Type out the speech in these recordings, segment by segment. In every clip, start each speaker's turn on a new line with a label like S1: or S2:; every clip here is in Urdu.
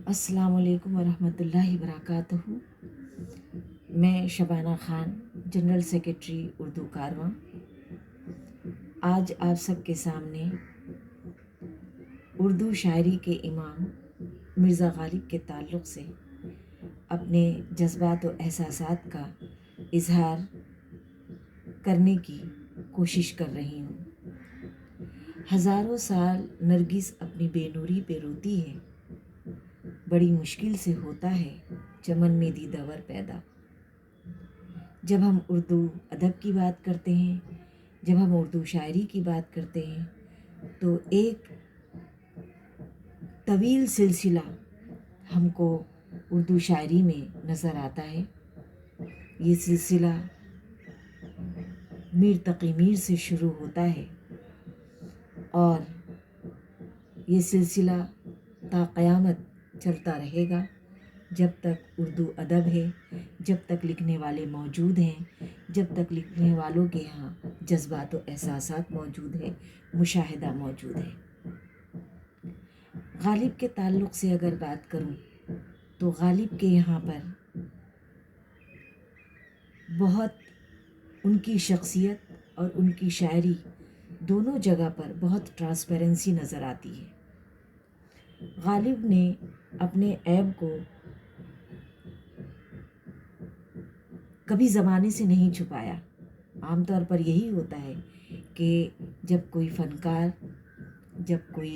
S1: السلام علیکم ورحمۃ اللہ وبرکاتہ۔ میں شبانہ خان، جنرل سیکریٹری اردو کارواں، آج آپ سب کے سامنے اردو شاعری کے امام مرزا غالب کے تعلق سے اپنے جذبات و احساسات کا اظہار کرنے کی کوشش کر رہی ہوں۔ ہزاروں سال نرگس اپنی بے نوری پہ روتی ہے، بڑی مشکل سے ہوتا ہے چمن میں دیدور پیدا۔ جب ہم اردو ادب کی بات کرتے ہیں، جب ہم اردو شاعری کی بات کرتے ہیں، تو ایک طویل سلسلہ ہم کو اردو شاعری میں نظر آتا ہے۔ یہ سلسلہ میر تقی میر سے شروع ہوتا ہے اور یہ سلسلہ تا قیامت چلتا رہے گا، جب تک اردو ادب ہے، جب تک لکھنے والے موجود ہیں، جب تک لکھنے والوں کے ہاں جذبات و احساسات موجود ہیں، مشاہدہ موجود ہے۔ غالب کے تعلق سے اگر بات کروں تو غالب کے یہاں پر بہت ان کی شخصیت اور ان کی شاعری دونوں جگہ پر بہت ٹرانسپیرنسی نظر آتی ہے۔ غالب نے اپنے عیب کو کبھی زمانے سے نہیں چھپایا۔ عام طور پر یہی ہوتا ہے کہ جب کوئی فنکار، جب کوئی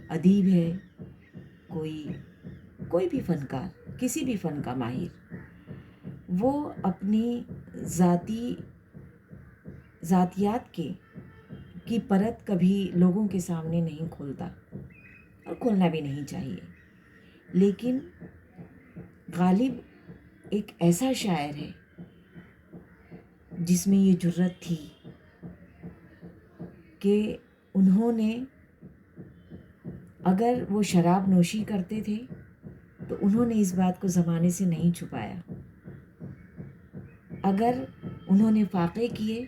S1: ادیب ہے، کوئی بھی فنکار، کسی بھی فن کا ماہر، وہ اپنی ذاتیات کی پرت کبھی لوگوں کے سامنے نہیں کھولتا، اور کھولنا بھی نہیں چاہیے۔ لیکن غالب ایک ایسا شاعر ہے جس میں یہ جرأت تھی کہ انہوں نے، اگر وہ شراب نوشی کرتے تھے تو انہوں نے اس بات کو زمانے سے نہیں چھپایا، اگر انہوں نے فاقے کیے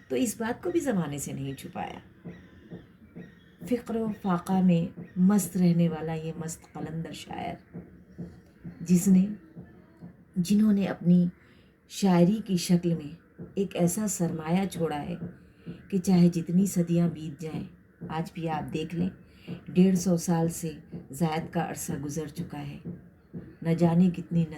S1: تو اس بات کو بھی زمانے سے نہیں چھپایا۔ فقر و فاقہ میں مست رہنے والا یہ مست قلندر شاعر، جنہوں نے اپنی شاعری کی شکل میں ایک ایسا سرمایہ چھوڑا ہے کہ چاہے جتنی صدیاں بیت جائیں، آج بھی آپ دیکھ لیں 150 سال سے زائد کا عرصہ گزر چکا ہے، نہ جانے کتنی